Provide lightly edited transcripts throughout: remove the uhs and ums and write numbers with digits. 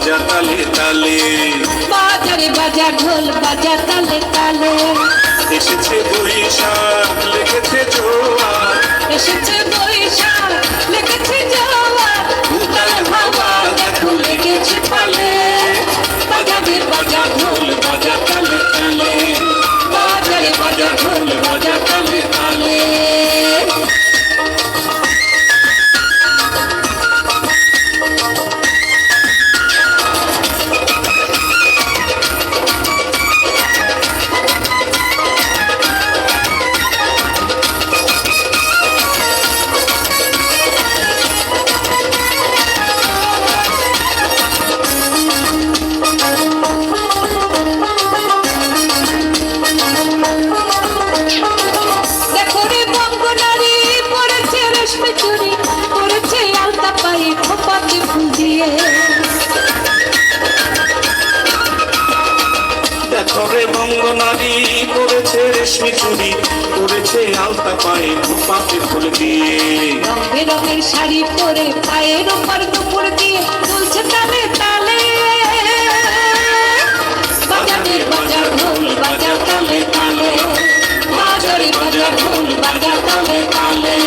বাজা তালে তালে, বাজারে বাজা ঢোল বাজা তালে তালে। এসেছে বৈশাখ লেগেছে জোয়ার, এসেছে বৈশাখ লেগেছে জোয়ার, উতাল হাওয়া দেখো লেগেছে পালে, বাজাবে বাজা ঢোল বাজা তালে তালে, বাজারে বাজা ঢোল বাজা তালে তালে। দেখো রে বঙ্গনারী পরেছে রেশমি চুড়ি, পরেছে আলতা পায়ে খোপাতে ফুল দিয়ে। দেখো রে বঙ্গনারী পরেছে রেশমি চুড়ি, পরেছে আলতা পায়ে খোপাতে ফুল দিয়ে। রং বেরঙের শাড়ি পরে পায়ের ওপর দুপুর দিয়ে দুলছে তালে তালে। বাজাবে বাজা ঢোল বাজা তালে তালে, বাজারে বাজা ঢোল বাজা তালে তালে।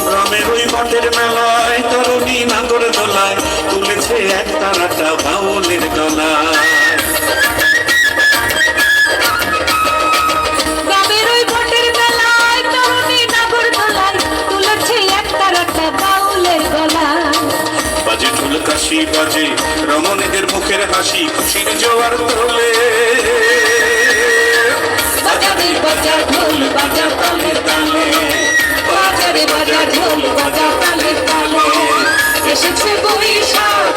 গ্রামের ওই বটের মেলায় তরুণী নাগর দোলায়, তুলেছে এক তারাটা বাউলের গলায়। গ্রামের ওই বটের মেলায় তরুণী নাগর দোলায়, তুলেছে এক তারাটা বাউলের গলা। বাজে ঢোল কাশি বাজে রমণীদের মুখের হাসি, খুশির জোয়ার তোলে। বাজাবে বাজা ঢোল বাজা তালে তালে, বাজারে বাজা ঢোল বাজা তালে তালে। এসেছে বৈশাখ